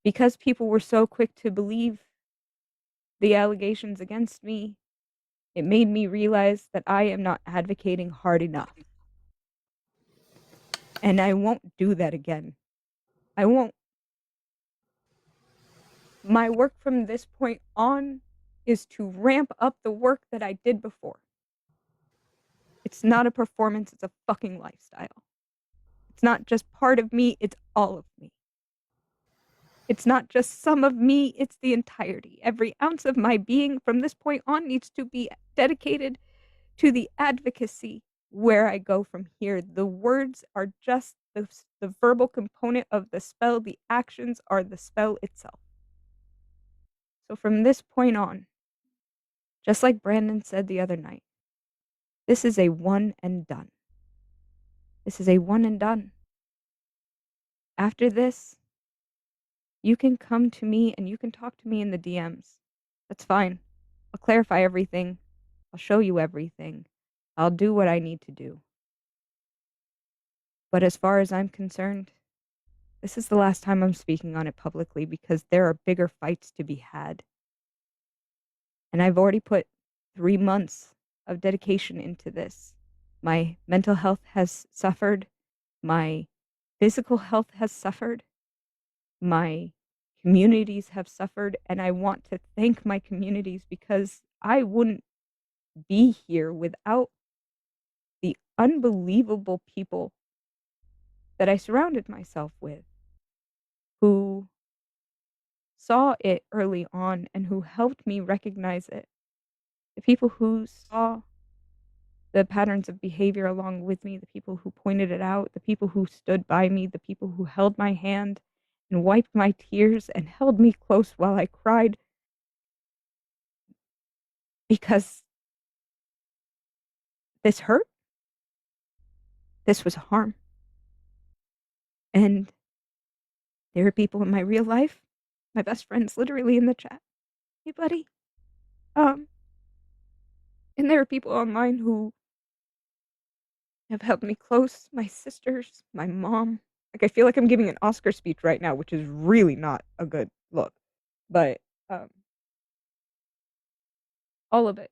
because people were so quick to believe the allegations against me, it made me realize that I am not advocating hard enough. And I won't do that again. I won't. My work from this point on is to ramp up the work that I did before. It's not a performance, it's a fucking lifestyle. It's not just part of me, it's all of me. It's not just some of me, it's the entirety. Every ounce of my being from this point on needs to be dedicated to the advocacy where I go from here. The words are just the verbal component of the spell, the actions are the spell itself. So from this point on, just like Brandon said the other night, this is a one and done. This is a one and done. After this, you can come to me and you can talk to me in the DMs. That's fine. I'll clarify everything. I'll show you everything. I'll do what I need to do. But as far as I'm concerned, this is the last time I'm speaking on it publicly because there are bigger fights to be had. And I've already put 3 months of dedication into this. My mental health has suffered. My physical health has suffered. My communities have suffered. And I want to thank my communities because I wouldn't be here without the unbelievable people that I surrounded myself with who saw it early on and who helped me recognize it. The people who saw the patterns of behavior along with me, the people who pointed it out, the people who stood by me, the people who held my hand and wiped my tears and held me close while I cried because this hurt. This was harm. And there are people in my real life, my best friend's literally in the chat. Hey, buddy. Um, and there are people online who have held me close, my sisters, my mom. Like, I feel like I'm giving an Oscar speech right now, which is really not a good look. But um, all of it.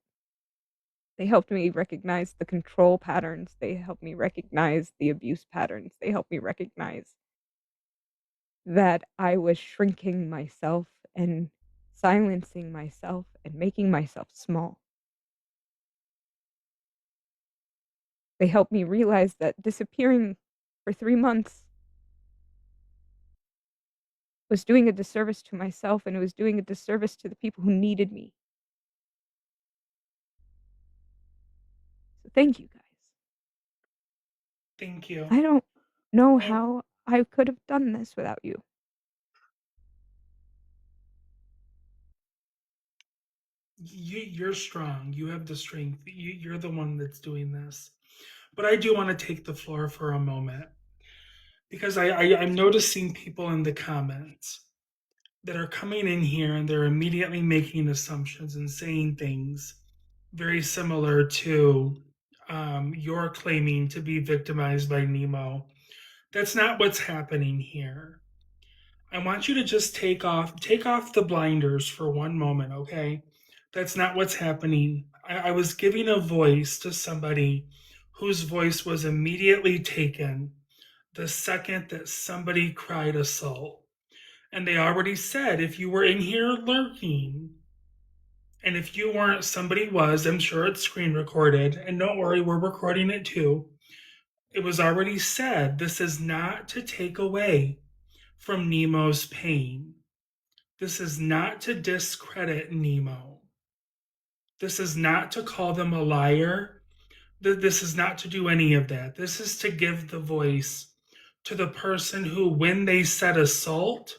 They helped me recognize the control patterns. They helped me recognize the abuse patterns. They helped me recognize that I was shrinking myself and silencing myself and making myself small. They helped me realize that disappearing for 3 months was doing a disservice to myself and it was doing a disservice to the people who needed me. So thank you guys. Thank you. I don't know And how I could have done this without you. you're strong. You have the strength. You're the one that's doing this. But I do want to take the floor for a moment because I'm noticing people in the comments that are coming in here and they're immediately making assumptions and saying things very similar to you're claiming to be victimized by Nemo. That's not what's happening here. I want you to just take off the blinders for one moment, okay? That's not what's happening. I was giving a voice to somebody whose voice was immediately taken the second that somebody cried assault. And they already said if you were in here lurking, and if you weren't, somebody was, I'm sure it's screen recorded. And don't worry, we're recording it too. It was already said this is not to take away from Nemo's pain. This is not to discredit Nemo. This is not to call them a liar. This is not to do any of that. This is to give the voice to the person who, when they said assault,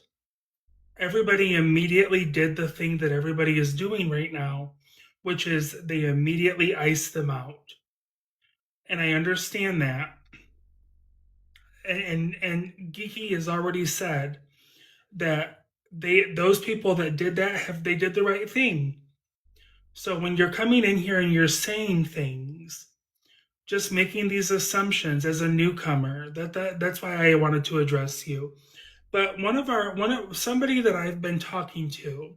everybody immediately did the thing that everybody is doing right now, which is they immediately iced them out. And I understand that. And Geeky has already said that those people that did that they did the right thing. So when you're coming in here and you're saying things, just making these assumptions as a newcomer, that's why I wanted to address you. But one of somebody that I've been talking to,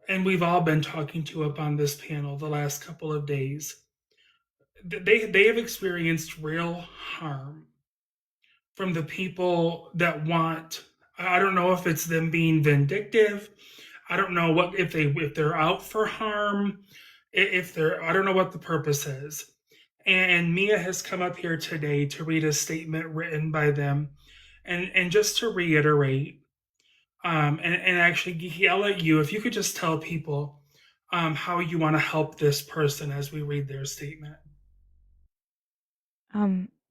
and we've all been talking to up on this panel the last couple of days, they have experienced real harm from the people that want. I don't know if it's them being vindictive. I don't know what if they're out for harm. If they're, I don't know what the purpose is. And Mia has come up here today to read a statement written by them, and just to reiterate, and actually, Geeky, I'll let you, if you could just tell people how you want to help this person as we read their statement.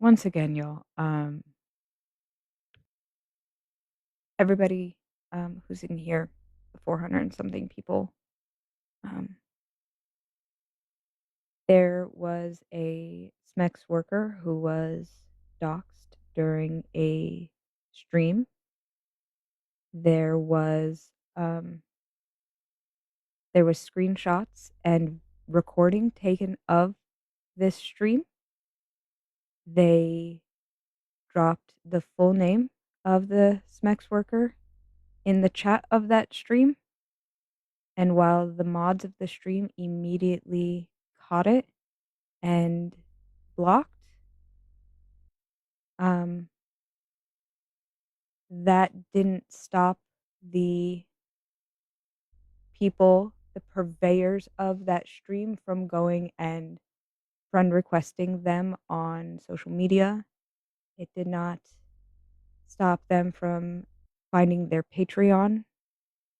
Once again, y'all, everybody who's in here, the 400 and something people, um, there was a SMEX worker who was doxxed during a stream. There was um, there was screenshots and recording taken of this stream. They dropped the full name of the SMEX worker in the chat of that stream. And while the mods of the stream immediately caught it and blocked, um, that didn't stop the people, the purveyors of that stream, from going and friend requesting them on social media. It did not stop them from finding their Patreon,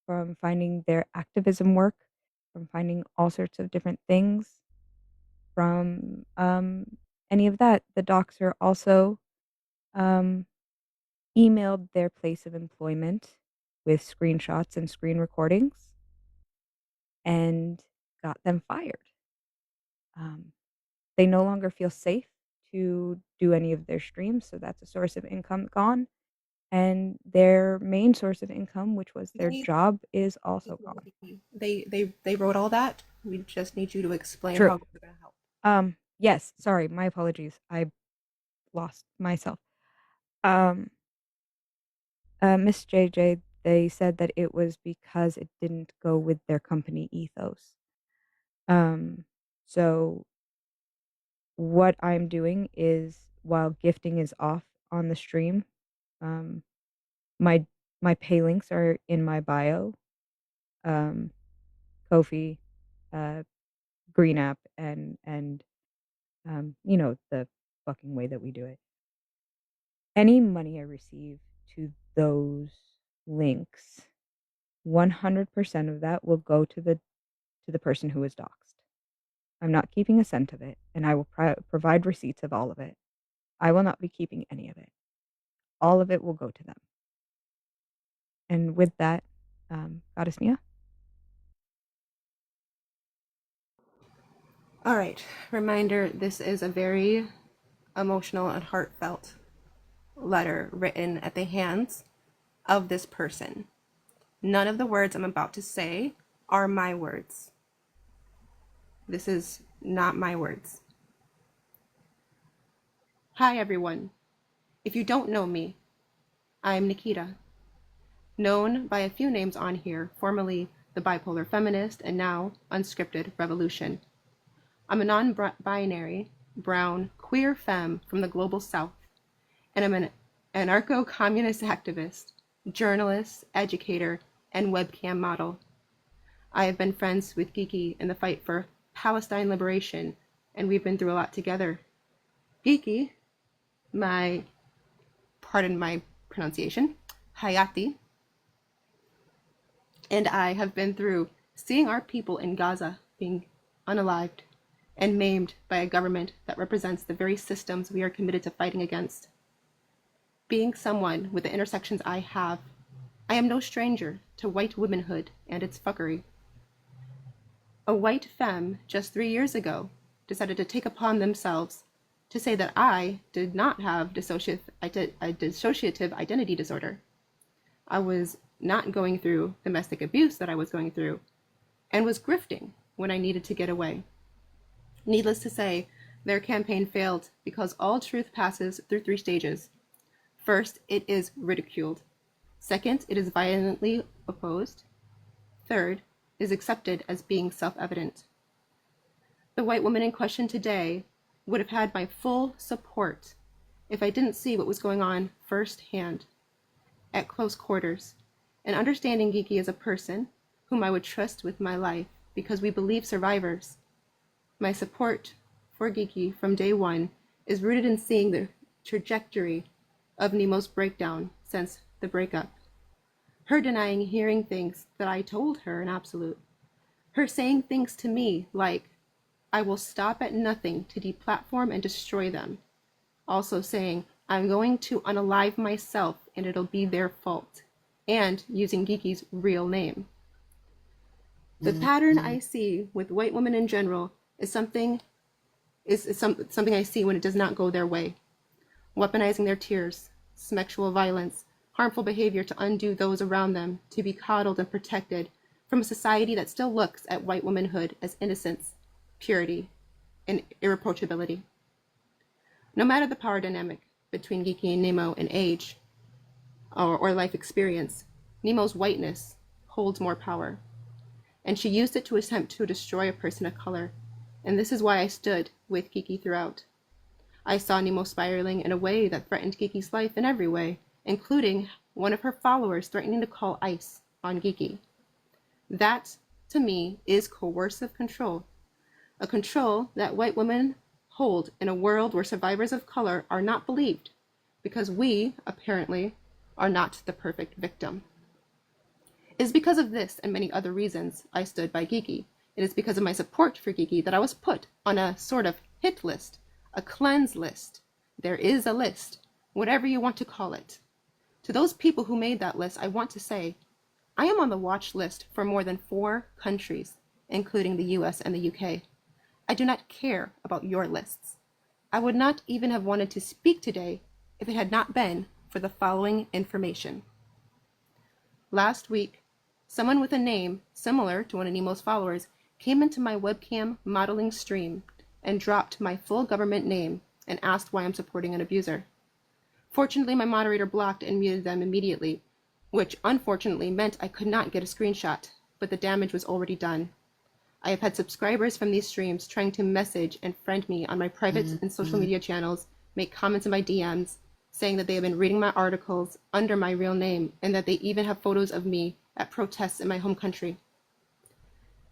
from finding their activism work, from finding all sorts of different things, from any of that. The doxer also um, emailed their place of employment with screenshots and screen recordings and got them fired. They no longer feel safe to do any of their streams, so that's a source of income gone. And their main source of income, which was their job, is also gone. They wrote all that. We just need you to explain True. how we're going to help. Yes, sorry, my apologies. I lost myself. Miss JJ, they said that it was because it didn't go with their company ethos. So what I'm doing is, while gifting is off on the stream, my my pay links are in my bio. Kofi, uh, Green App, and the fucking way that we do it. Any money I receive to those links, 100% of that will go to the person who is doxxed. I'm not keeping a cent of it, and I will provide receipts of all of it. I will not be keeping any of it. All of it will go to them. And with that, Goddess Mia? All right. Reminder, this is a very emotional and heartfelt letter written at the hands of this person. None of the words I'm about to say are my words. This is not my words. Hi, everyone. If you don't know me, I'm Nikita, known by a few names on here, formerly the bipolar feminist and now unscripted revolution. I'm a non-binary, brown, queer femme from the global south, and I'm an anarcho-communist activist, journalist, educator, and webcam model. I have been friends with Geeky in the fight for Palestine liberation, and we've been through a lot together. Geeky, pardon my pronunciation, Hayati, and I have been through seeing our people in Gaza being unalived and maimed by a government that represents the very systems we are committed to fighting against. Being someone with the intersections I have, I am no stranger to white womanhood and its fuckery. A white femme just 3 years ago decided to take upon themselves to say that I did not have dissociative identity disorder. I was not going through domestic abuse that I was going through, and was grifting when I needed to get away. Needless to say, their campaign failed because all truth passes through 3 stages. First, it is ridiculed. Second, it is violently opposed. Third, it is accepted as being self-evident. The white woman in question today would have had my full support if I didn't see what was going on firsthand, at close quarters, and understanding Geeky as a person whom I would trust with my life because we believe survivors. My support for Geeky from day one is rooted in seeing the trajectory of Nemo's breakdown since the breakup. Her denying hearing things that I told her in absolute. Her saying things to me like, I will stop at nothing to deplatform and destroy them. Also saying, I'm going to unalive myself and it'll be their fault. And using Geeky's real name. The pattern I see with white women in general is something I see when it does not go their way. Weaponizing their tears, sexual violence, harmful behavior to undo those around them, to be coddled and protected from a society that still looks at white womanhood as innocence, purity, and irreproachability. No matter the power dynamic between Geeky and Nemo in age or life experience, Nemo's whiteness holds more power. And she used it to attempt to destroy a person of color. And this is why I stood with Geeky throughout. I saw Nemo spiraling in a way that threatened Geeky's life in every way, including one of her followers threatening to call ICE on Geeky. That, to me, is coercive control. A control that white women hold in a world where survivors of color are not believed, because we, apparently, are not the perfect victim. It is because of this and many other reasons I stood by Geeky. It is because of my support for Geeky that I was put on a sort of hit list, a cleanse list. There is a list, whatever you want to call it. To those people who made that list, I want to say, I am on the watch list for more than 4 countries, including the US and the UK. I do not care about your lists. I would not even have wanted to speak today if it had not been for the following information. Last week, someone with a name similar to one of Nemo's followers came into my webcam modeling stream and dropped my full government name and asked why I'm supporting an abuser. Fortunately, my moderator blocked and muted them immediately, which unfortunately meant I could not get a screenshot, but the damage was already done. I have had subscribers from these streams trying to message and friend me on my private and social media channels, make comments in my DMs, saying that they have been reading my articles under my real name and that they even have photos of me at protests in my home country.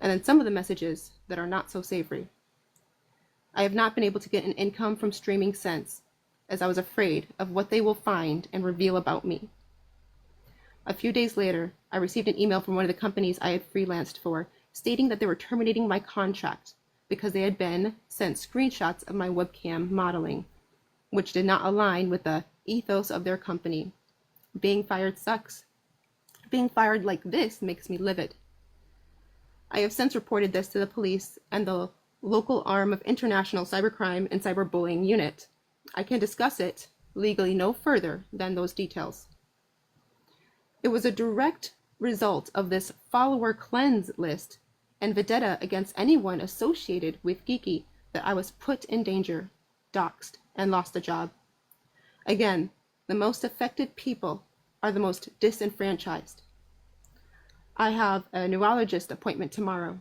And then some of the messages that are not so savory. I have not been able to get an income from streaming since, as I was afraid of what they will find and reveal about me. A few days later, I received an email from one of the companies I had freelanced for, stating that they were terminating my contract because they had been sent screenshots of my webcam modeling, which did not align with the ethos of their company. Being fired sucks. Being fired like this makes me livid. I have since reported this to the police and the local arm of International Cybercrime and Cyberbullying Unit. I can discuss it legally no further than those details. It was a direct result of this follower cleanse list and vendetta against anyone associated with Geeky that I was put in danger, doxxed, and lost a job. Again, the most affected people are the most disenfranchised. I have a neurologist appointment tomorrow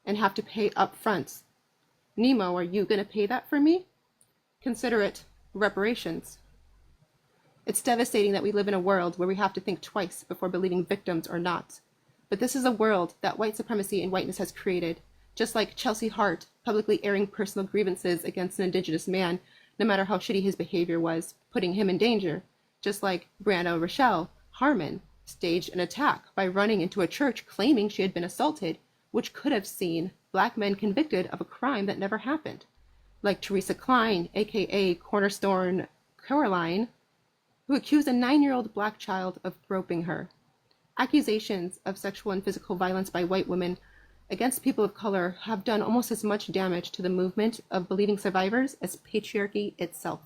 and have to pay up front. Nemo, are you going to pay that for me? Consider it reparations. It's devastating that we live in a world where we have to think twice before believing victims or not. But this is a world that white supremacy and whiteness has created, just like Chelsea Hart publicly airing personal grievances against an Indigenous man, no matter how shitty his behavior was, putting him in danger, just like Brianna Rochelle Harmon staged an attack by running into a church claiming she had been assaulted, which could have seen Black men convicted of a crime that never happened, like Teresa Klein, aka Cornerstone Caroline, who accused a 9-year-old Black child of groping her. Accusations of sexual and physical violence by white women against people of color have done almost as much damage to the movement of believing survivors as patriarchy itself.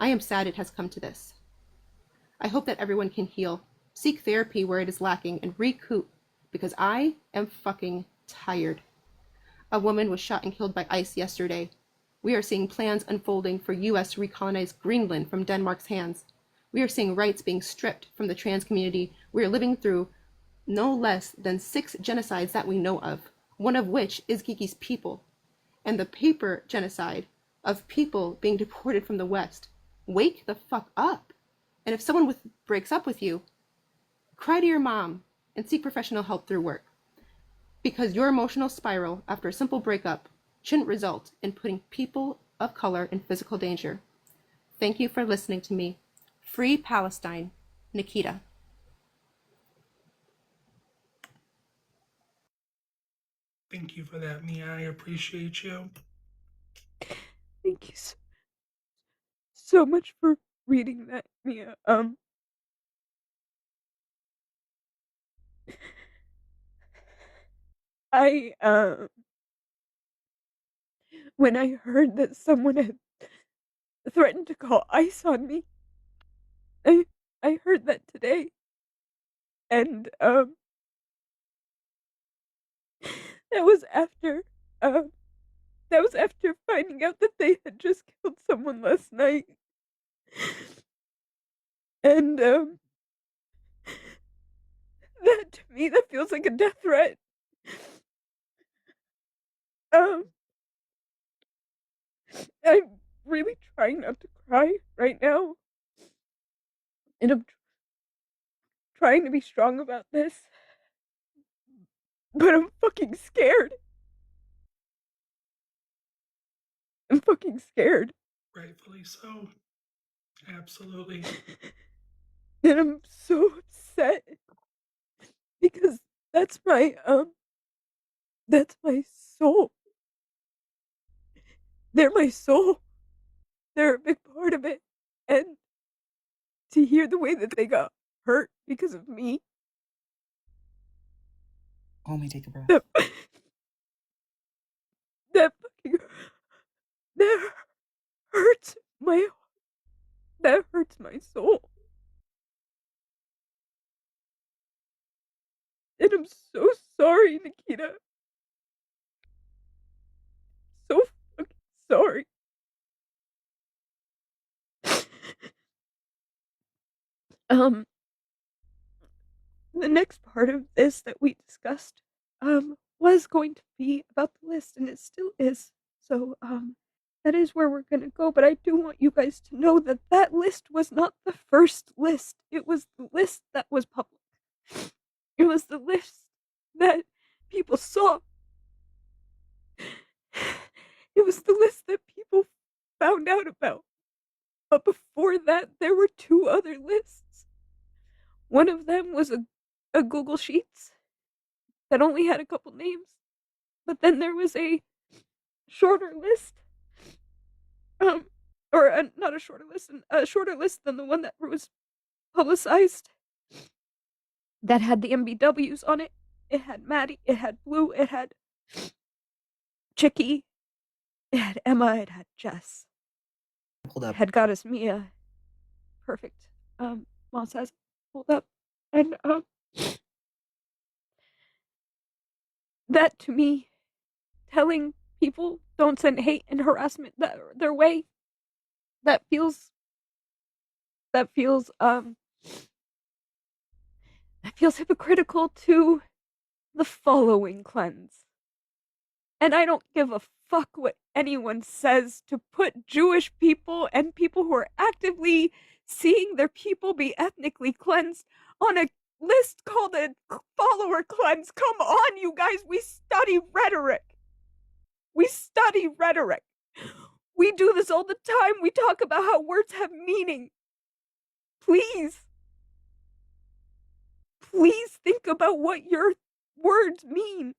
I am sad it has come to this. I hope that everyone can heal, seek therapy where it is lacking, and recoup, because I am fucking tired. A woman was shot and killed by ICE yesterday. We are seeing plans unfolding for US to recolonize Greenland from Denmark's hands. We are seeing rights being stripped from the trans community. We are living through no less than 6 genocides that we know of, one of which is Geeky's people, and the paper genocide of people being deported from the West. Wake the fuck up. And if someone breaks up with you, cry to your mom and seek professional help through work. Because your emotional spiral after a simple breakup shouldn't result in putting people of color in physical danger. Thank you for listening to me. Free Palestine, Nikita. Thank you for that, Mia. I appreciate you. Thank you so much for reading that, Mia. I when I heard that someone had threatened to call ICE on me, I I heard that today, and that was after that was after finding out that they had just killed someone last night, and that to me that feels like a death threat. Um, I'm really trying not to cry right now, and I'm trying to be strong about this, but I'm fucking scared. I'm fucking scared. Rightfully so. Absolutely. And I'm so upset because that's my soul. They're my soul. They're a big part of it. And to hear the way that they got hurt because of me. Homie, take a breath. That, that fucking that hurts my that hurts my soul. And I'm so sorry, Nikita. So fucking sorry. um the next part of this that we discussed was going to be about the list, and it still is. So that is where we're going to go, but I do want you guys to know that that list was not the first list. It was the list that was public. It was the list that people saw. It was the list that people found out about. But before that, there were 2 other lists. One of them was a Google Sheets that only had a couple names. But then there was a shorter list, or not a shorter list, a shorter list than the one that was publicized, that had the MBWs on it. It had Maddie, it had Blue, it had Chicky, it had Emma, it had Jess. Hold up. It had Goddess Mia. Perfect. Moss has pulled up. And that to me, telling people don't send hate and harassment their way, that feels that feels hypocritical to the following cleanse. And I don't give a fuck what anyone says to put Jewish people and people who are actively seeing their people be ethnically cleansed on a list called a follower cleanse. Come on, you guys, we study rhetoric. We study rhetoric. We do this all the time. We talk about how words have meaning. Please think about what your words mean.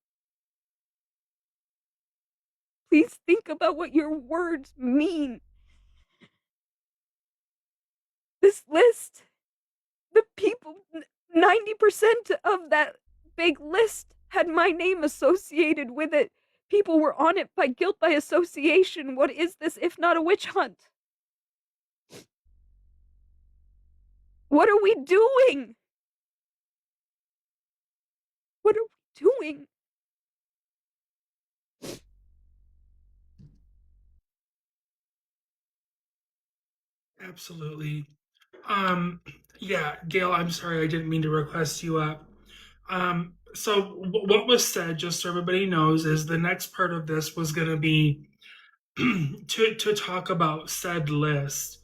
Please think about what your words mean. This list, the people, 90% of that big list had my name associated with it. People were on it by guilt by association. What is this if not a witch hunt? What are we doing? What are we doing? Absolutely. Yeah, Gail, I'm sorry, I didn't mean to request you up. What was said, just so everybody knows, is the next part of this was going to be to talk about said list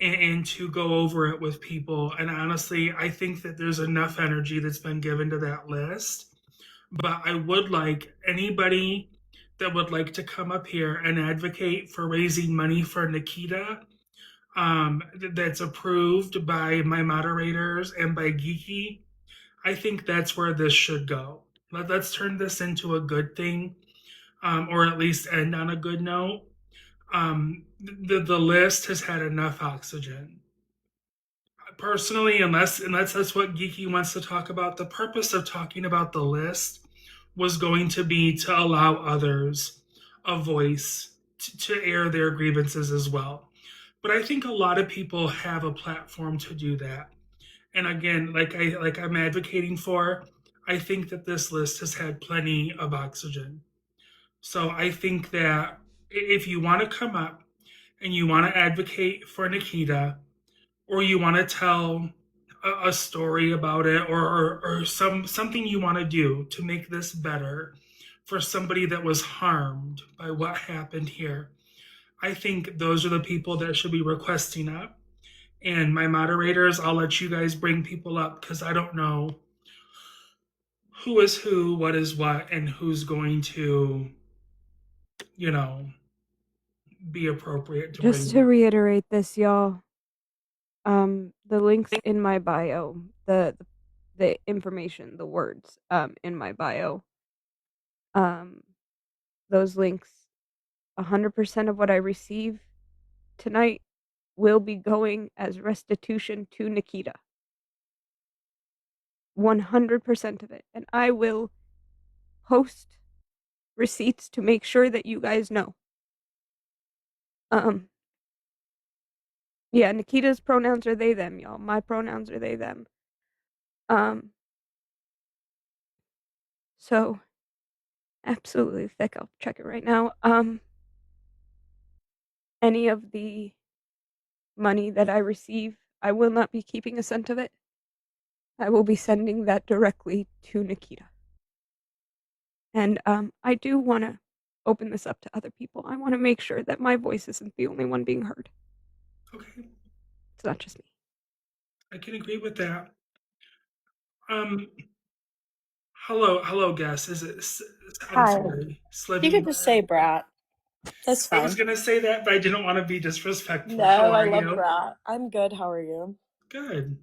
and to go over it with people. And honestly, I think that there's enough energy that's been given to that list. But I would like anybody that would like to come up here and advocate for raising money for Nikita, that's approved by my moderators and by Geeky. I think that's where this should go. Let's turn this into a good thing, or at least end on a good note. The list has had enough oxygen. Personally, unless that's what Geeky wants to talk about, the purpose of talking about the list was going to be to allow others a voice to air their grievances as well. But I think a lot of people have a platform to do that. And again, I'm advocating for, I think that this list has had plenty of oxygen. So I think that if you want to come up and you want to advocate for Nikita, or you want to tell a story about it, or something you want to do to make this better for somebody that was harmed by what happened here, I think those are the people that should be requesting up. And my moderators, I'll let you guys bring people up because I don't know who is who, what is what, and who's going to, you know, be appropriate to Just bring to up. reiterate this, y'all, the links in my bio, the information, the words, in my bio, um, those links, 100% of what I receive tonight will be going as restitution to Nikita. 100% of it. And I will post receipts to make sure that you guys know. Yeah, Nikita's pronouns are they them, y'all. My pronouns are they them. So absolutely thick. I'll check it right now. Any of the money that I receive, I will not be keeping a cent of it. I will be sending that directly to Nikita. And I do want to open this up to other people. I want to make sure that my voice isn't the only one being heard. Okay, It's not just me. I can agree with that. Um, hello, guest. Is it? I'm Hi. sorry, You Slivy. could just say brat. That's I was fine. gonna say that, but I didn't want to be disrespectful. No, How I are love you? brat. I'm good. How are you? Good.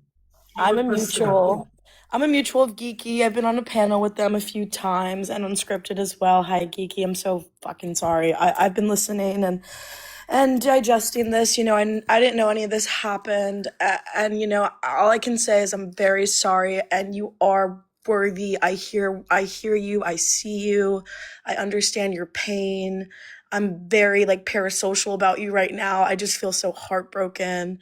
You I'm a requested up. mutual. I'm a mutual of Geeky. I've been on a panel with them a few times and unscripted as well. Hi, Geeky. I'm so fucking sorry. I've been listening and digesting this. I didn't know any of this happened. And all I can say is I'm very sorry, and you are worthy. I hear you. I see you. I understand your pain. I'm very like parasocial about you right now. I just feel so heartbroken.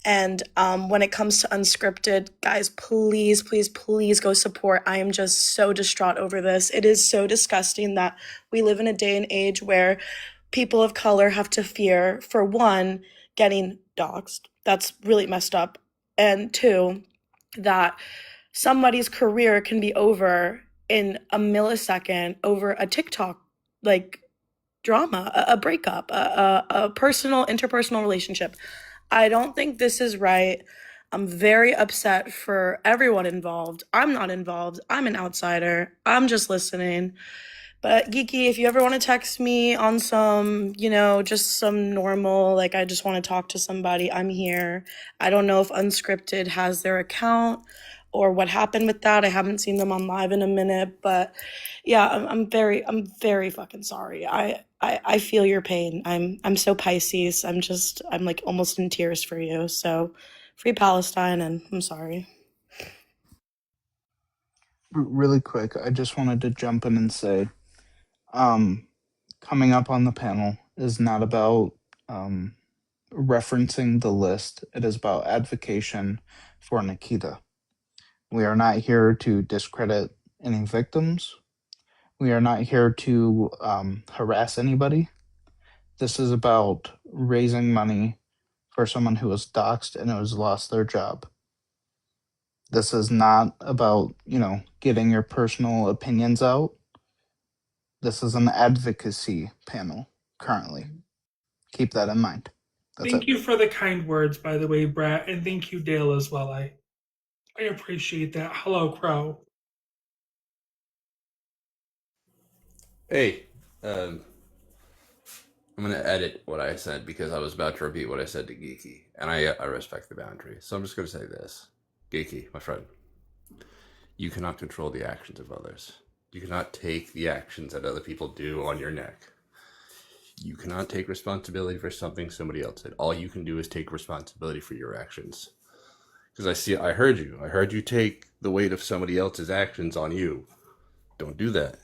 And when it comes to unscripted, guys, please, please, please go support. I am just so distraught over this. It is so disgusting that we live in a day and age where people of color have to fear, for one, getting doxxed. That's really messed up. And two, that somebody's career can be over in a millisecond over a TikTok like drama, a breakup, a personal, interpersonal relationship. I don't think this is right. I'm very upset for everyone involved. I'm not involved. I'm an outsider. I'm just listening. But Geeky, if you ever want to text me on some, just some normal, like I just want to talk to somebody, I'm here. I don't know if Unscripted has their account or what happened with that. I haven't seen them on live in a minute, but yeah, I'm very fucking sorry. I feel your pain. I'm so Pisces. I'm like almost in tears for you. So free Palestine, and I'm sorry. Really quick, I just wanted to jump in and say, um, coming up on the panel is not about um, referencing the list. It is about advocation for Nikita. We are not here to discredit any victims. We are not here to harass anybody. This is about raising money for someone who was doxxed and who has lost their job. This is not about, getting your personal opinions out. This is an advocacy panel currently. Keep that in mind. That's Thank it. you for the kind words, by the way, Brett, and thank you, Dale, as well. I appreciate that. Hello, Crow. Hey, um, I'm gonna edit what I said because I was about to repeat what I said to Geeky, and I respect the boundary. So I'm just gonna say this, Geeky, my friend, you cannot control the actions of others. You cannot take the actions that other people do on your neck. You cannot take responsibility for something somebody else did. All you can do is take responsibility for your actions. Because I heard you. I heard you take the weight of somebody else's actions on you. Don't do that.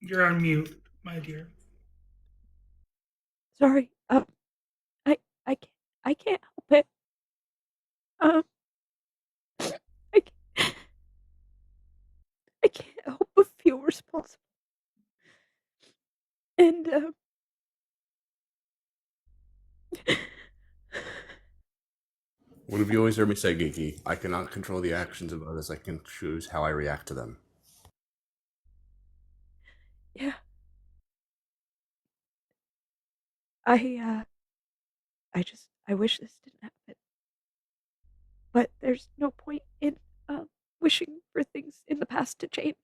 You're on mute, my dear. Sorry. I I can't I can't help it. Um, I can't, I can't help but feel responsible. And What have you always heard me say, Geeky? I cannot control the actions of others. I can choose how I react to them. yeah, I I wish this didn't happen. But there's no point in wishing for things in the past to change.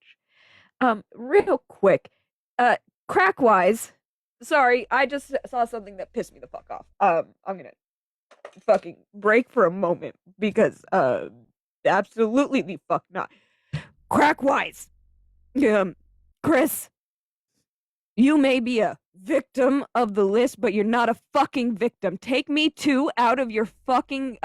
Real quick, crack wise, sorry, I just saw something that pissed me the fuck off. I'm gonna fucking break for a moment because absolutely the fuck not. Crack wise, Chris, you may be a victim of the list, but you're not a fucking victim. Take me two out of your fucking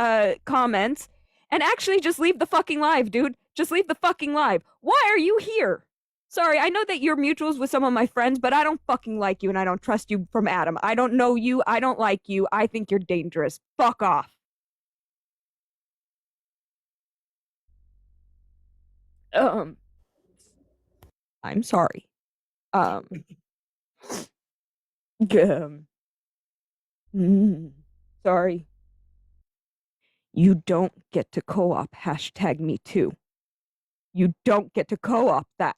comments and actually just leave the fucking live, dude. Just leave the fucking live. Why are you here? Sorry, I know that you're mutuals with some of my friends, but I don't fucking like you and I don't trust you from Adam. I don't know you. I don't like you. I think you're dangerous. Fuck off. I'm sorry. Um, um sorry. You don't get to co-op #me too. You don't get to co-op that.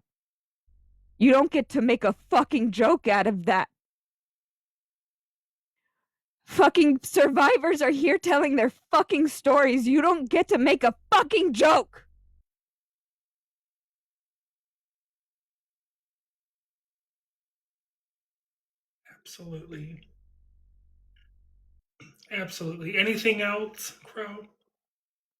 You don't get to make a fucking joke out of that. Fucking survivors are here telling their fucking stories. You don't get to make a fucking joke. Absolutely. Absolutely. Anything else, Crow?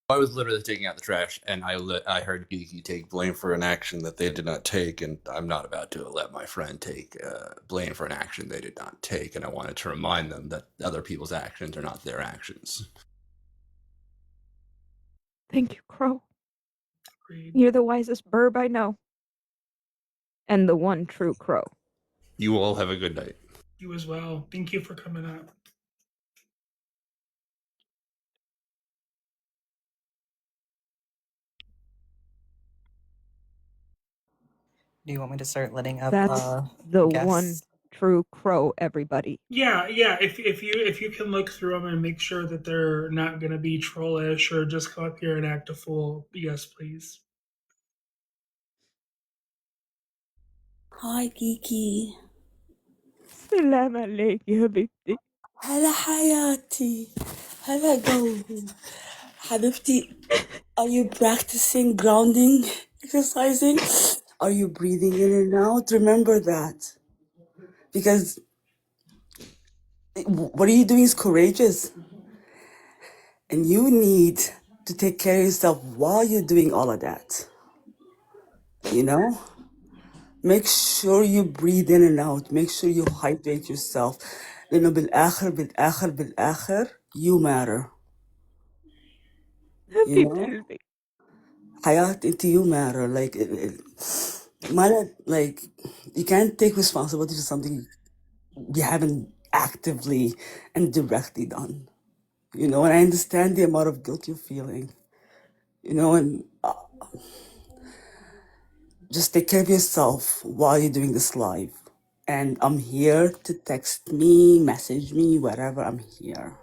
I was literally taking out the trash, and I heard Geeky take blame for an action that they did not take, and I'm not about to let my friend take blame for an action they did not take, and I wanted to remind them that other people's actions are not their actions. Thank you, Crow. Agreed. You're the wisest burb I know. And the one true Crow. You all have a good night. You as well. Thank you for coming up. Do you want me to start letting up That's the one guests? true Crow, everybody. Yeah. If you can look through them and make sure that they're not going to be trollish or just come up here and act a fool, yes, please. Hi Geeky. Salam alaikum, habibti. هلا حياتي. هلا قلبي. حبيبتي, are you practicing grounding exercising? Are you breathing in and out? Remember that. Because what are you doing is courageous. And you need to take care of yourself while you're doing all of that. You know? Make sure you breathe in and out. Make sure you hydrate yourself. لأنه بالآخر you matter. You Habib know? qalbi. حياة انت you matter. Like you can't take responsibility for something you haven't actively and directly done. You know, and I understand the amount of guilt you're feeling. You know, and just take care of yourself while you're doing this live. And I'm here to text me, message me, whatever. I'm here.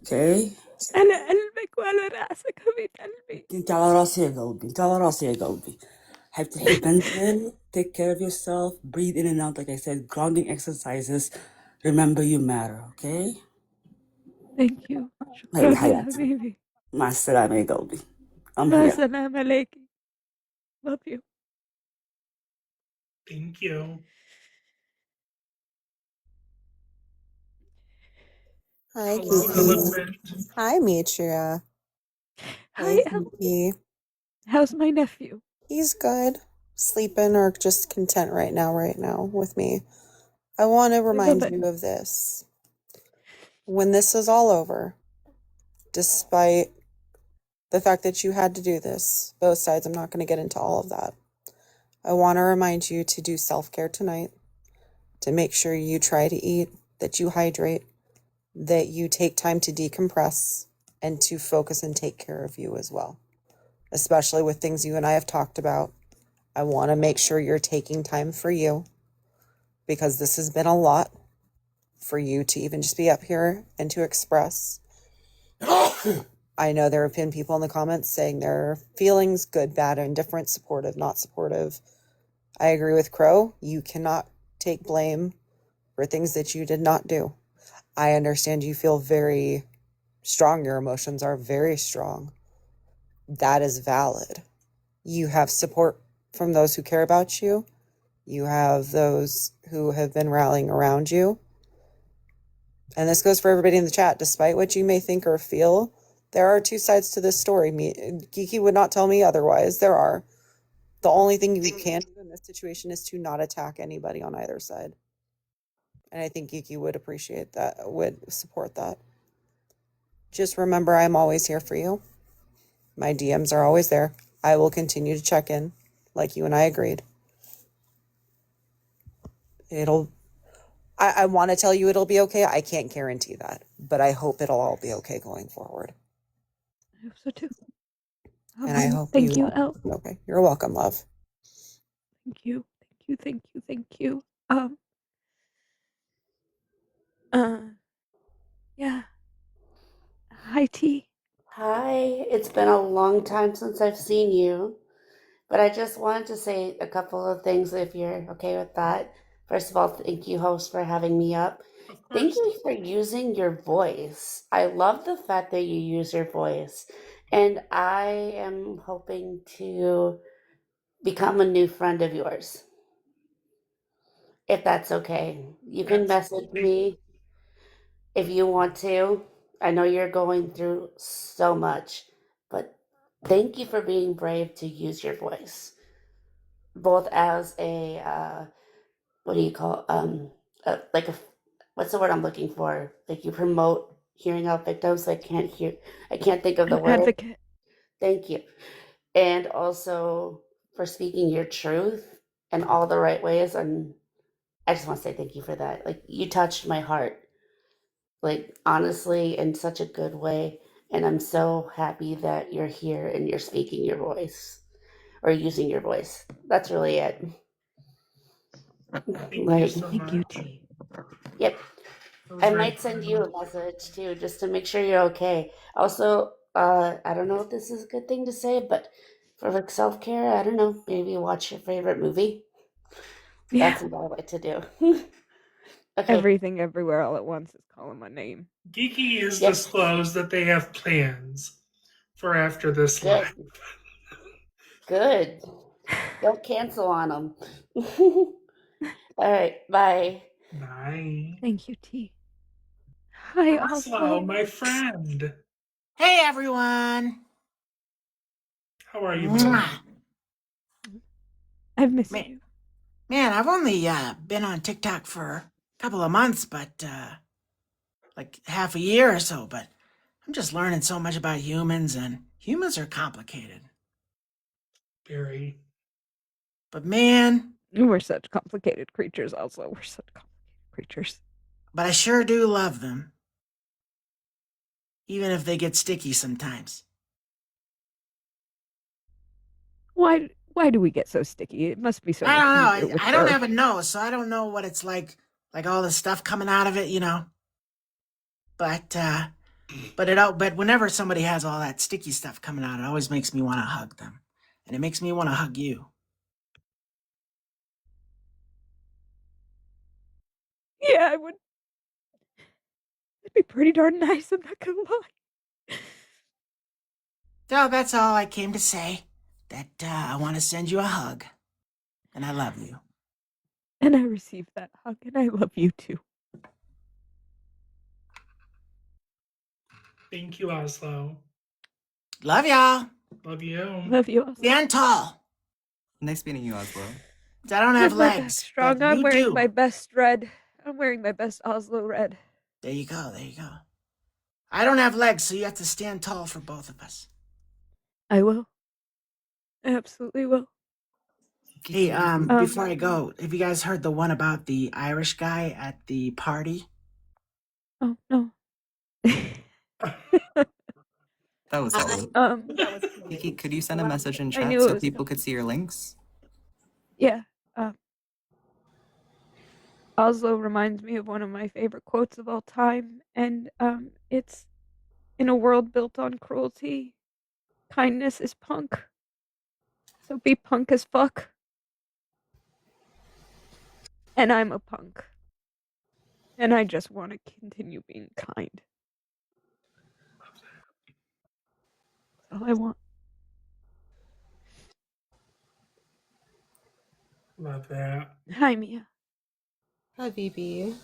Okay? أنا قلبك وعلى راسك حبيب قلبي. انت على راسي يا قلبي. انت على راسي يا قلبي. حبيبتي الحب انزل. Take care of yourself. Breathe in and out, like I said. Grounding exercises. Remember you matter, okay? Thank you. هاي شكرا يا حياتي. حبيبي. مع السلامة يا قلبي. I'm مع here. السلامة عليكي. Love you. Thank you. Hi, Hello, Geeky. Eloquent. Hi, Mitria. Hi, Hey, Elle. Geeky. How's my nephew? He's good. Sleeping or just content right now with me. I want to I love remind it. you of this. When this is all over, despite the fact that you had to do this, both sides, I'm not going to get into all of that. I want to remind you to do self-care tonight, to make sure you try to eat, that you hydrate, that you take time to decompress, and to focus and take care of you as well, especially with things you and I have talked about. I want to make sure you're taking time for you because this has been a lot for you to even just be up here and to express. I know there have been people in the comments saying their feelings, good, bad, indifferent, supportive, not supportive. I agree with Crow. You cannot take blame for things that you did not do. I understand you feel very strong. Your emotions are very strong. That is valid. You have support from those who care about you. You have those who have been rallying around you. And this goes for everybody in the chat. Despite what you may think or feel, there are two sides to this story. Geeky would not tell me otherwise. There are. The only thing you can do in this situation is to not attack anybody on either side. And I think Geeky would appreciate that, would support that. Just remember, I'm always here for you. My DMs are always there. I will continue to check in like you and I agreed. I want to tell you it'll be okay. I can't guarantee that, but I hope it'll all be okay going forward. I hope so too. And I hope Thank you, Elle. Okay, you're welcome, love. Thank you. Thank you. Thank you. Thank you. Yeah. Hi, T. Hi, it's been a long time since I've seen you, but I just wanted to say a couple of things if you're okay with that. First of all, thank you, host, for having me up. Of Thank course. you for using your voice. I love the fact that you use your voice, and I am hoping to become a new friend of yours, if that's okay. You can message Absolutely. me if you want to. I know you're going through so much, but thank you for being brave to use your voice, both as a what do you call like a what's the word I'm looking for? Like you promote hearing out victims. I can't think of the An word. advocate. Thank you, and also for speaking your truth in all the right ways. And I just want to say thank you for that. Like you touched my heart, like honestly in such a good way, and I'm so happy that you're here and you're speaking your voice or using your voice. That's really it. Thank you Like, so Thank you, much. T. yep. That was I very might send you kind. a message too just to make sure you're okay. Also, I don't know if this is a good thing to say, but for like self-care, I don't know, maybe watch your favorite movie. Yeah. That's what I like to do. Okay. Everything everywhere all at once is calling my name. Geeky is Yep. disclosed that they have plans for after this Good. live. Good. Don't cancel on them. All right. Bye. Bye. Thank you, T. Hi, Oslo, Oslo. my friend. Hey everyone! How are you, my Mwah. love? I've missed Man, you. man, I've only been on TikTok for a couple of months, but like half a year or so, but I'm just learning so much about humans, and humans are complicated. Very. But man, We're such complicated creatures, also. We're such complicated creatures. but I sure do love them. Even if they get sticky sometimes. Why Why do we get so sticky? It must be so I much don't easier know. with I don't her. have a nose, so I don't know what it's like all the stuff coming out of it, you know. But but whenever somebody has all that sticky stuff coming out, it always makes me want to hug them, and it makes me want to hug you. Yeah, I would. It'd be pretty darn nice, I'm not gonna lie. So that's all I came to say. That I want to send you a hug, and I love you. And I received that hug, and I love you too. Thank you, Oslo. Love y'all. Love you. Love you, Oslo. Stand tall. Nice meeting you, Oslo. I don't have With my back legs, strong, but I'm you wearing do. my best red. I'm wearing my best Oslo red. There you go. There you go. I don't have legs, so you have to stand tall for both of us. I will. I absolutely will. Hey, before I go, have you guys heard the one about the Irish guy at the party? Oh no. That was solid. That was Geeky, could you send a message in I chat knew it so was people could see your links? Yeah. Oslo reminds me of one of my favorite quotes of all time, and it's in a world built on cruelty, kindness is punk. So be punk as fuck. And I'm a punk. And I just want to continue being kind. That's all I want. Love that. Hi, Mia. Hi, VB.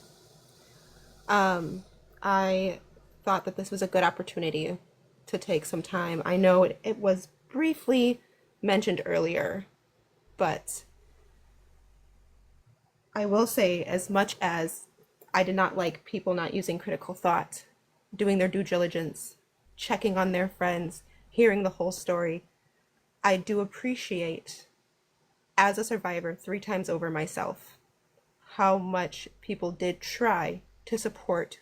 I thought that this was a good opportunity to take some time. I know it was briefly mentioned earlier, but I will say, as much as I did not like people not using critical thought, doing their due diligence, checking on their friends, hearing the whole story, I do appreciate, as a survivor 3 times over myself, how much people did try to support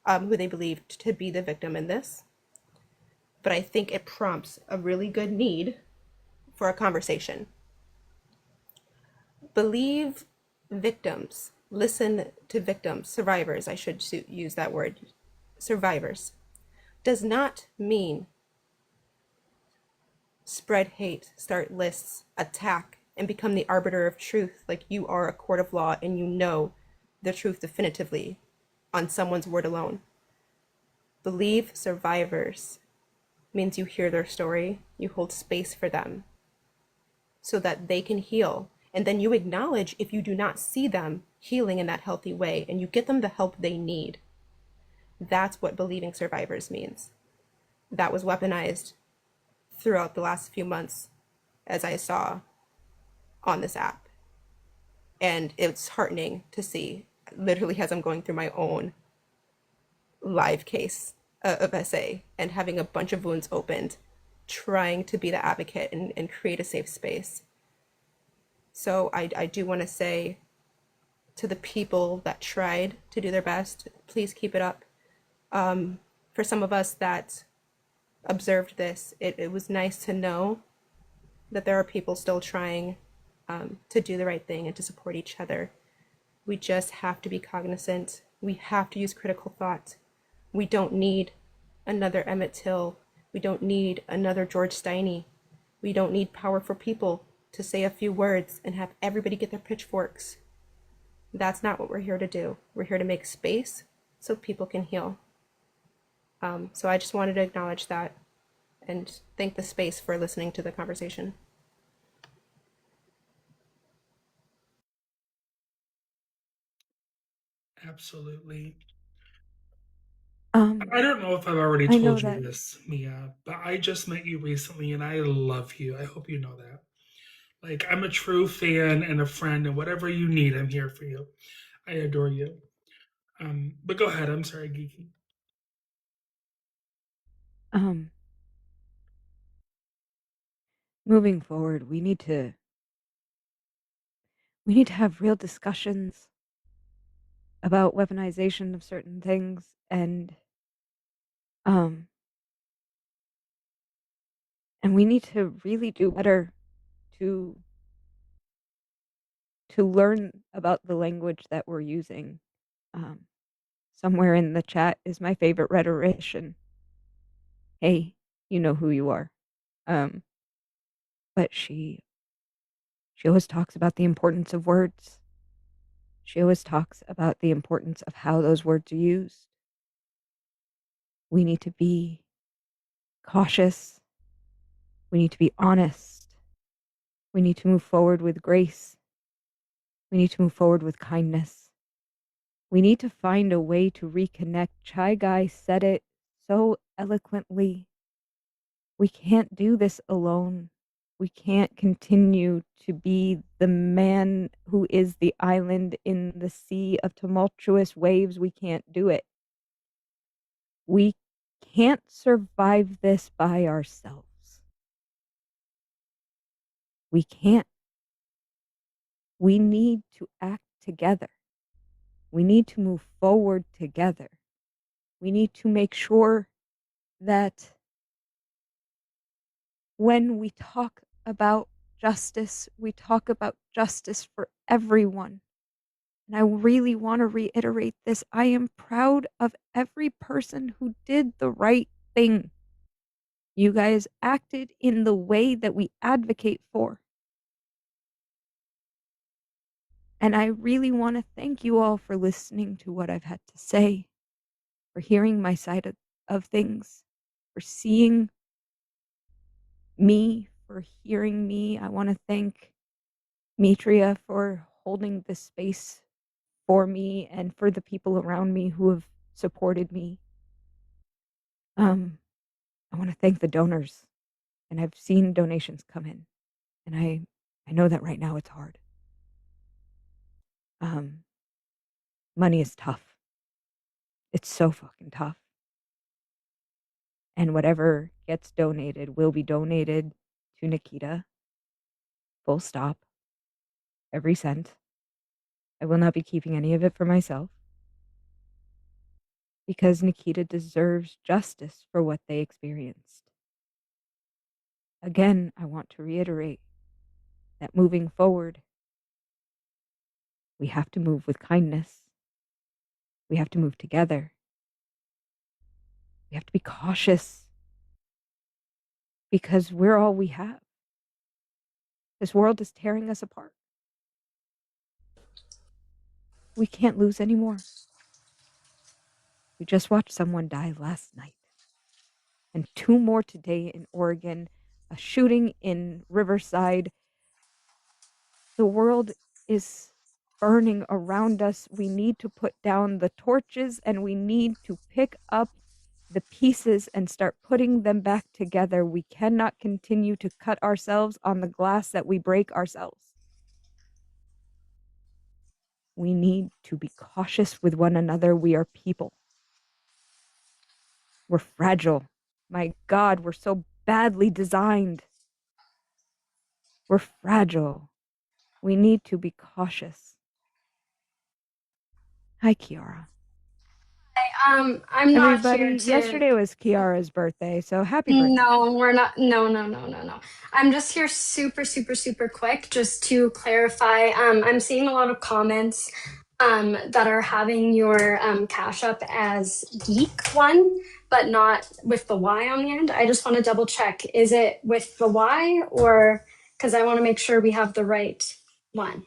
who they believed to be the victim in this. But I think it prompts a really good need for a conversation. Believe victims, listen to victims, survivors, I should use that word, survivors, does not mean spread hate, start lists, attack, and become the arbiter of truth like you are a court of law and you know the truth definitively on someone's word alone. Believe survivors means you hear their story, you hold space for them so that they can heal. And then you acknowledge if you do not see them healing in that healthy way and you get them the help they need. That's what believing survivors means. That was weaponized throughout the last few months, as I saw on this app. And it's heartening to see, literally, as I'm going through my own live case of SA and having a bunch of wounds opened, trying to be the advocate and create a safe space. So I do want to say to the people that tried to do their best, please keep it up. For some of us that observed this, it was nice to know that there are people still trying to do the right thing and to support each other. We just have to be cognizant. We have to use critical thought. We don't need another Emmett Till. We don't need another George Steiny. We don't need powerful people to say a few words and have everybody get their pitchforks. That's not what we're here to do. We're here to make space so people can heal. So I just wanted to acknowledge that and thank the space for listening to the conversation. Absolutely. Um, I don't know if I've already I know told you that. this, Mia, but I just met you recently and I love you. I hope you know that. Like, I'm a true fan and a friend, and whatever you need, I'm here for you. I adore you. But go ahead. I'm sorry, Geeky. Moving forward, we need to have real discussions about weaponization of certain things and we need to really do better to learn about the language that we're using. Somewhere in the chat is my favorite rhetorician. Hey, you know who you are. But she always talks about the importance of words. She always talks about the importance of how those words are used. We need to be cautious. We need to be honest. We need to move forward with grace. We need to move forward with kindness. We need to find a way to reconnect. Chai Guy said it so eloquently. We can't do this alone. We can't continue to be the man who is the island in the sea of tumultuous waves. We can't do it. We can't survive this by ourselves. We can't. We need to act together. We need to move forward together. We need to make sure that when we talk about justice, we talk about justice for everyone. And I really want to reiterate this. I am proud of every person who did the right thing. You guys acted in the way that we advocate for. And I really want to thank you all for listening to what I've had to say, for hearing my side of things, for seeing me, for hearing me. I want to thank Mitria for holding this space for me and for the people around me who have supported me. I want to thank the donors, and I've seen donations come in, and I know that right now it's hard. Money is tough. It's so fucking tough. And whatever gets donated will be donated to Nikita. Full stop. Every cent. I will not be keeping any of it for myself. Because Nikita deserves justice for what they experienced. Again, I want to reiterate that moving forward, we have to move with kindness. We have to move together. We have to be cautious because we're all we have. This world is tearing us apart. We can't lose anymore. We just watched someone die last night. And 2 more today in Oregon, a shooting in Riverside. The world is burning around us. We need to put down the torches and we need to pick up the pieces and start putting them back together. We cannot continue to cut ourselves on the glass that we break ourselves. We need to be cautious with one another. We are people. We're fragile. My God, we're so badly designed. We're fragile. We need to be cautious. Hi, Kiara. I'm not here Everybody, to. yesterday was Kiara's birthday, so happy birthday. No, we're not. No, no, no, no, no. I'm just here super, super, super quick just to clarify. I'm seeing a lot of comments that are having your Cash App as Geek one, but not with the Y on the end. I just want to double check. Is it with the Y or because I want to make sure we have the right one?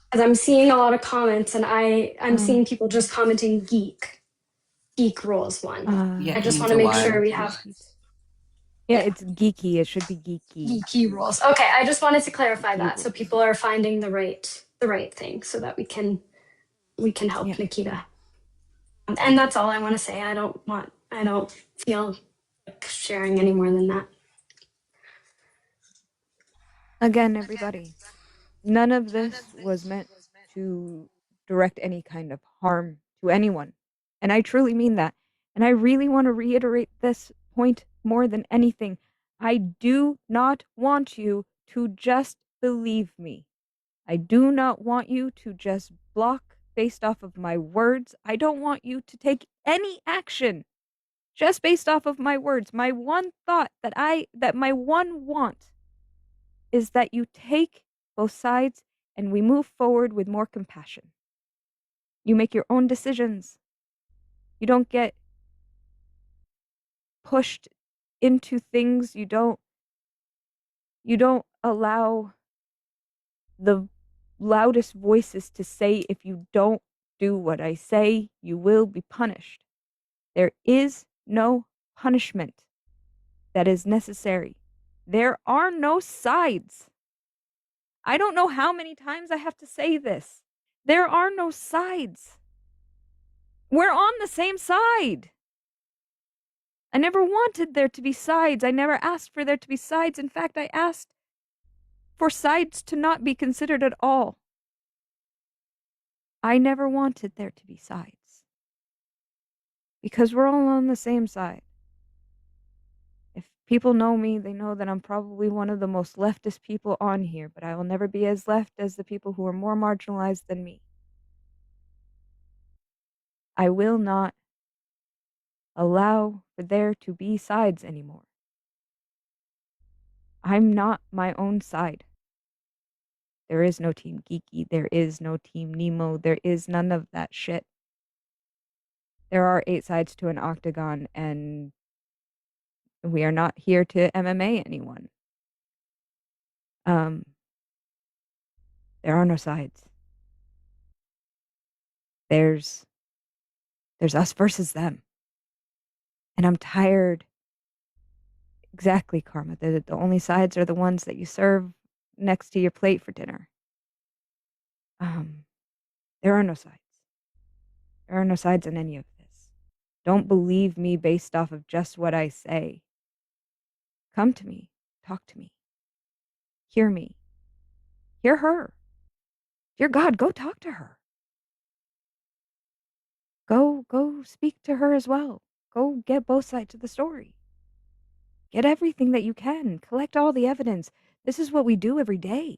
Because I'm seeing a lot of comments and I'm seeing people just commenting geek rules one. Yeah, I it just needs want a to make Y. sure we have Yeah, it's geeky. It should be geeky. geeky rules. Okay, I just wanted to clarify Geeky that so rules. people are finding the right thing so that we can help Yeah. Nikita. And that's all I want to say. I don't feel like sharing any more than that. Again, everybody, none of this was meant to direct any kind of harm to anyone. And I truly mean that. And I really want to reiterate this point more than anything. I do not want you to just believe me. I do not want you to just block based off of my words. I don't want you to take any action just based off of my words, my one thought that my one want is that you take both sides and we move forward with more compassion. You make your own decisions. You don't get pushed into things. You don't allow the loudest voices to say, if you don't do what I say, you will be punished. There is no punishment that is necessary. There are no sides. I don't know how many times I have to say this. There are no sides. We're on the same side. I never wanted there to be sides. I never asked for there to be sides. In fact, I asked for sides to not be considered at all. I never wanted there to be sides. Because we're all on the same side. If people know me, they know that I'm probably one of the most leftist people on here, but I will never be as left as the people who are more marginalized than me. I will not allow for there to be sides anymore. I'm not my own side. There is no Team Geeky. There is no Team Nemo. There is none of that shit. There are 8 sides to an octagon, and we are not here to MMA anyone. There are no sides. There's us versus them. And I'm tired. Exactly, Karma. The only sides are the ones that you serve next to your plate for dinner. There are no sides. There are no sides in any of this. Don't believe me based off of just what I say. Come to me. Talk to me. Hear me. Hear her. Dear God, go talk to her. Go speak to her as well. Go get both sides of the story. Get everything that you can. Collect all the evidence. This is what we do every day.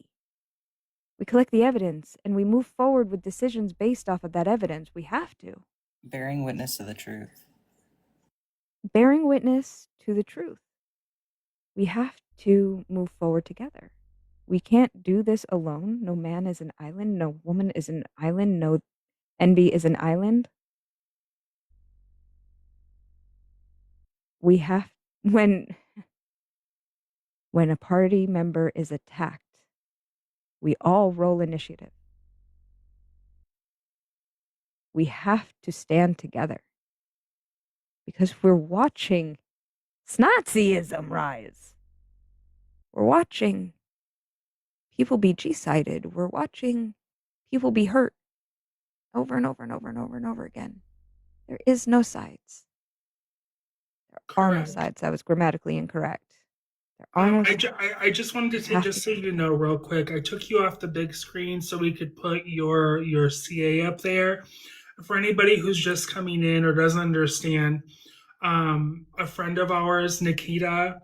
We collect the evidence and we move forward with decisions based off of that evidence. We have to. Bearing witness to the truth. Bearing witness to the truth. We have to move forward together. We can't do this alone. No man is an island. No woman is an island. No envy is an island. We have, when a party member is attacked, we all roll initiative. We have to stand together because we're watching Nazism rise. We're watching people be G-sided. We're watching people be hurt over and over and over and over and over again. There is no sides. There are no sides. That was grammatically incorrect. There are no sides. I just wanted to say, just so you know, real quick, I took you off the big screen so we could put your CA up there. For anybody who's just coming in or doesn't understand, a friend of ours, Nikita,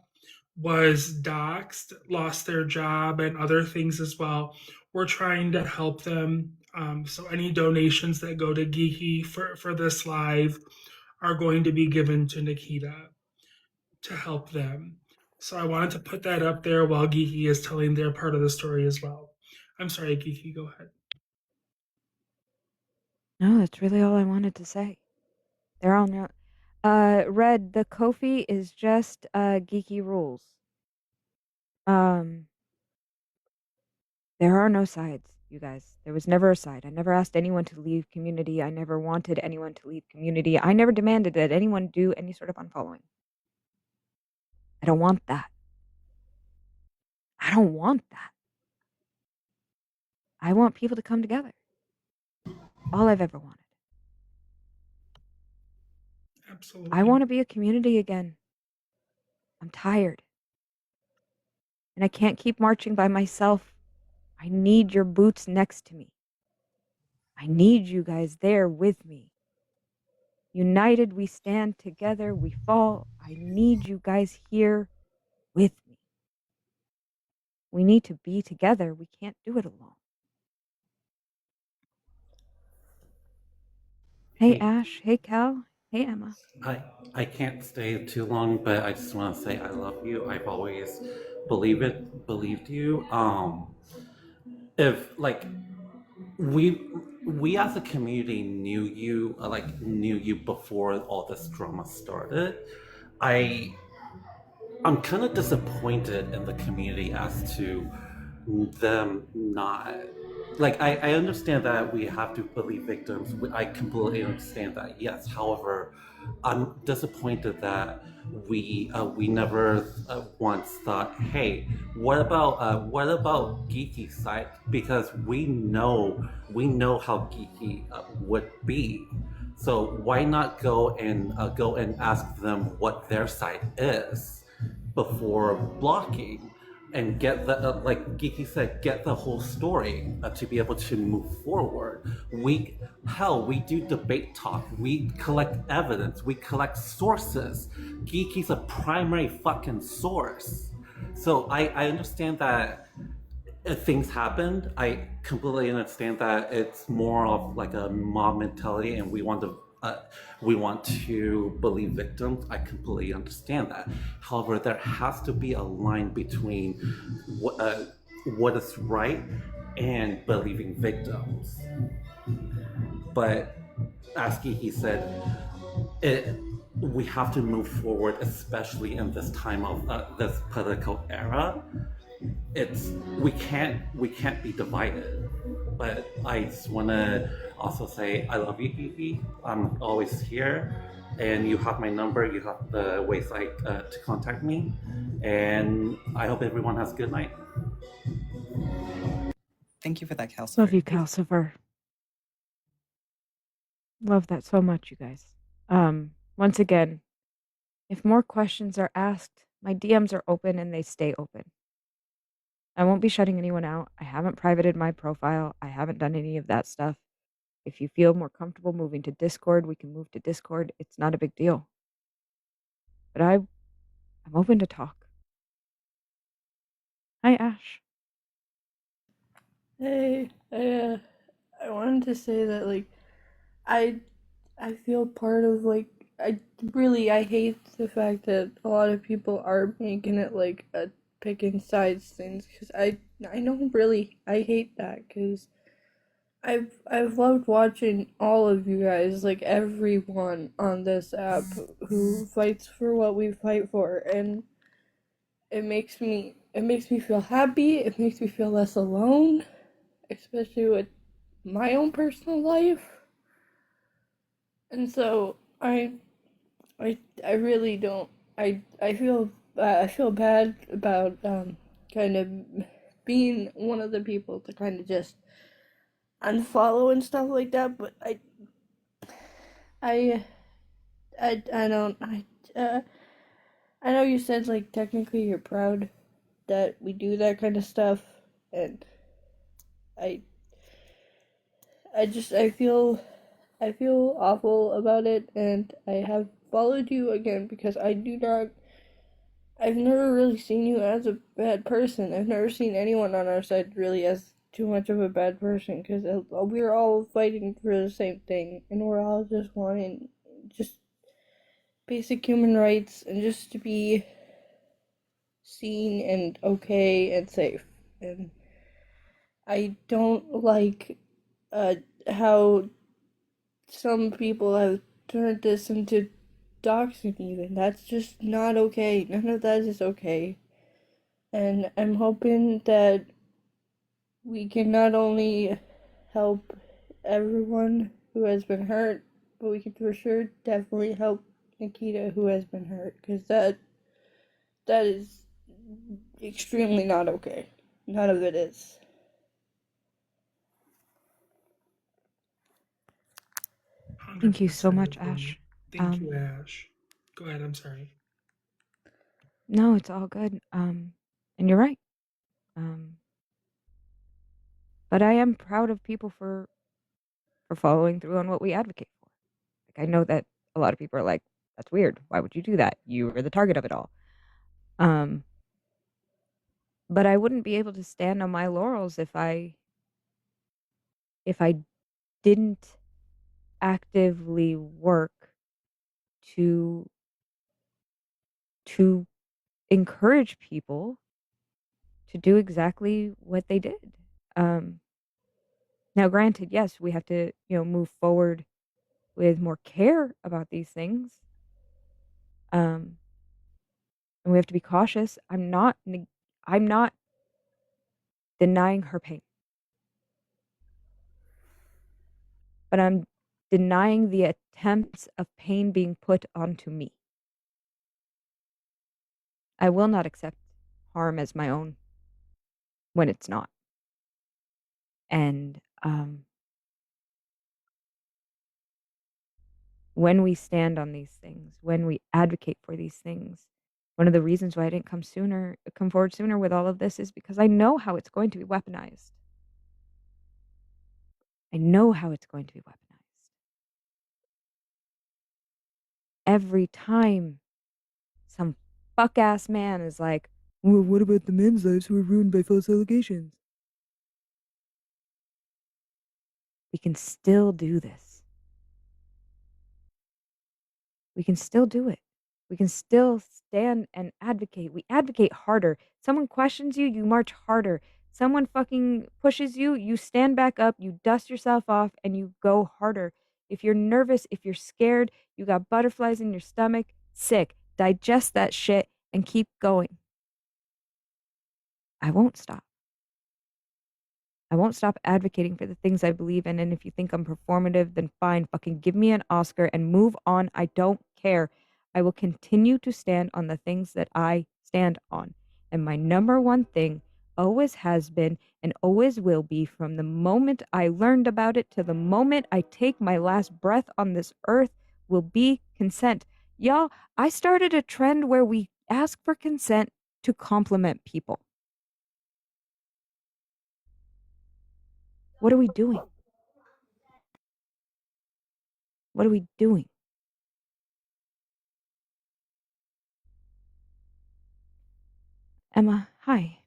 was doxxed, lost their job, and other things as well. We're trying to help them. So any donations that go to Geeky for this live are going to be given to Nikita to help them. So I wanted to put that up there while Geeky is telling their part of the story as well. I'm sorry, Geeky, go ahead. No, that's really all I wanted to say. They're all no. Red, the Kofi is just Geeky rules. There are no sides, you guys. There was never a side. I never asked anyone to leave community. I never wanted anyone to leave community. I never demanded that anyone do any sort of unfollowing. I don't want that. I don't want that. I want people to come together. All I've ever wanted. Absolutely. I want to be a community again. I'm tired. And I can't keep marching by myself. I need your boots next to me. I need you guys there with me. United we stand, together we fall. I need you guys here with me. We need to be together. We can't do it alone. Hey, Ash. Hey, Cal. Hey, Emma. I can't stay too long, but I just want to say I love you. I've always believed you. If like we we as a community knew you before all this drama started. I I'm kind of disappointed in the community as to them not I understand that we have to believe victims. I completely understand that. Yes. However, I'm disappointed that we never once thought, hey, what about Geeky side? Because we know how Geeky would be. So why not go and ask them what their side is before blocking? And get the like Geeky said, get the whole story to be able to move forward. We do debate talk. We collect evidence. We collect sources. Geeky's a primary fucking source. So I understand that if things happened, I completely understand that it's more of like a mob mentality, and we want to believe victims. I completely understand that. However, there has to be a line between what is right and believing victims. But as he said, it we have to move forward, especially in this time of this political era. It's we can't be divided. But I just want to also say I love you, Kiki. I'm always here, and you have my number. You have the ways to contact me, and I hope everyone has a good night. Thank you for that, Calcifer. Love you, Calcifer. Love that so much, you guys. Once again, if more questions are asked, my DMs are open and they stay open. I won't be shutting anyone out. I haven't privated my profile. I haven't done any of that stuff. If you feel more comfortable moving to Discord, we can move to Discord. It's not a big deal. But I'm open to talk. Hi, Ash. Hey, I wanted to say that I I feel part of I hate the fact that a lot of people are making it like a picking sides things because I don't really I hate that because I've loved watching all of you guys, like everyone on this app who fights for what we fight for, and it makes me feel happy. It makes me feel less alone, especially with my own personal life. And so I really don't I feel bad about kind of being one of the people to kind of just unfollow and stuff like that, but I I don't I know you said like technically you're proud that we do that kind of stuff, and I I feel awful about it, and I have followed you again because I've never really seen you as a bad person. I've never seen anyone on our side really as too much of a bad person because we're all fighting for the same thing, and we're all just wanting just basic human rights and just to be seen and okay and safe. And I don't like how some people have turned this into doxing even. That's just not okay. None of that is okay. And I'm hoping that we can not only help everyone who has been hurt, but we can for sure definitely help Nikita who has been hurt, because that is extremely not okay. None of it is. Thank you so 100% much, agree. Ash. Thank you, Ash. Go ahead. I'm sorry. No, it's all good. And you're right. But I am proud of people for following through on what we advocate for. Like, I know that a lot of people are like, that's weird. Why would you do that? You were the target of it all. But I wouldn't be able to stand on my laurels if I didn't actively work to encourage people to do exactly what they did. Now granted, yes, we have to, move forward with more care about these things. And we have to be cautious. I'm not denying her pain. But I'm denying the attempts of pain being put onto me. I will not accept harm as my own when it's not. And when we stand on these things, when we advocate for these things, one of the reasons why I didn't come forward sooner with all of this is because I know how it's going to be weaponized. I know how it's going to be weaponized. Every time some fuck ass man is like, well, what about the men's lives who were ruined by false allegations? We can still do this. We can still do it. We can still stand and advocate. We advocate harder. Someone questions you, you march harder. Someone fucking pushes you, you stand back up, you dust yourself off, and you go harder. If you're nervous, if you're scared, you got butterflies in your stomach, sick. Digest that shit and keep going. I won't stop. I won't stop advocating for the things I believe in. And if you think I'm performative, then fine, fucking give me an Oscar and move on. I don't care. I will continue to stand on the things that I stand on. And my number one thing always has been and always will be, from the moment I learned about it to the moment I take my last breath on this earth, will be consent. Y'all, I started a trend where we ask for consent to compliment people. What are we doing? What are we doing? Emma, hi.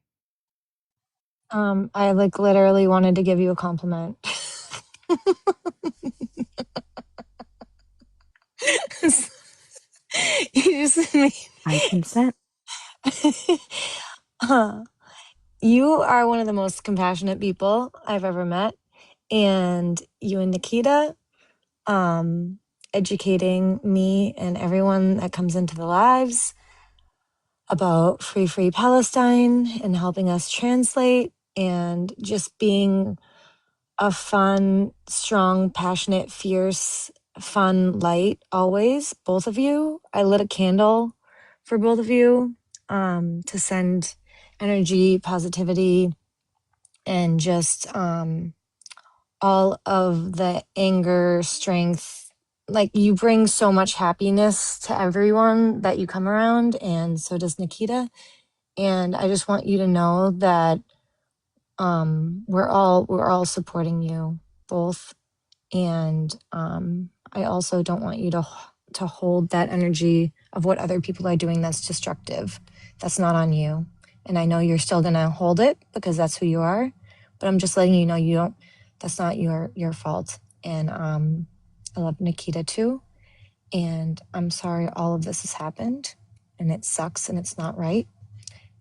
I like literally wanted to give you a compliment. You just made I consent. You are one of the most compassionate people I've ever met. And you and Nikita, educating me and everyone that comes into the lives about Free Palestine and helping us translate and just being a fun, strong, passionate, fierce, fun light always, both of you. I lit a candle for both of you to send energy, positivity, and just all of the anger, strength. Like, you bring so much happiness to everyone that you come around, and so does Nikita. And I just want you to know that we're all supporting you both. And I also don't want you to hold that energy of what other people are doing that's destructive. That's not on you. And I know you're still gonna hold it because that's who you are, but I'm just letting you know you don't, that's not your fault. And I love Nikita too. And I'm sorry all of this has happened, and it sucks and it's not right.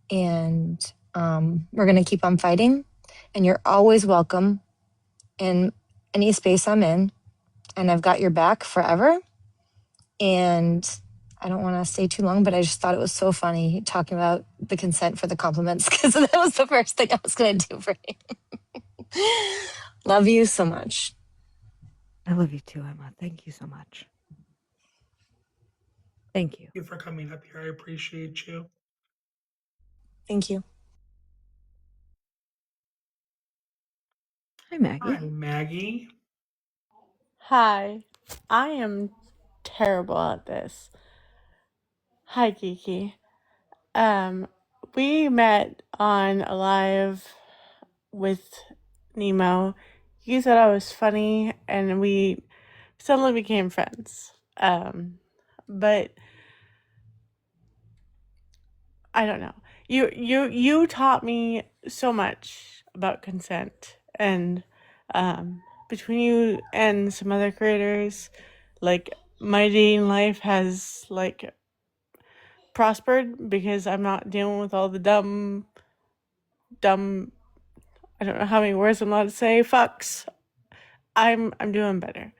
And we're gonna keep on fighting, and you're always welcome in any space I'm in, and I've got your back forever. And I don't want to stay too long, but I just thought it was so funny talking about the consent for the compliments, because that was the first thing I was going to do for you. Love you so much. I love you too, Emma. Thank you so much. Thank you. Thank you for coming up here. I appreciate you. Thank you. Hi, Maggie. Hi, Maggie. Hi, I am terrible at this. Hi, Geeky. We met on a live with Nemo. He said I was funny, and we suddenly became friends. But I don't know. You taught me so much about consent, and between you and some other creators, like, my dating life has like prospered because I'm not dealing with all the dumb I don't know how many words I'm allowed to say, fucks. I'm doing better.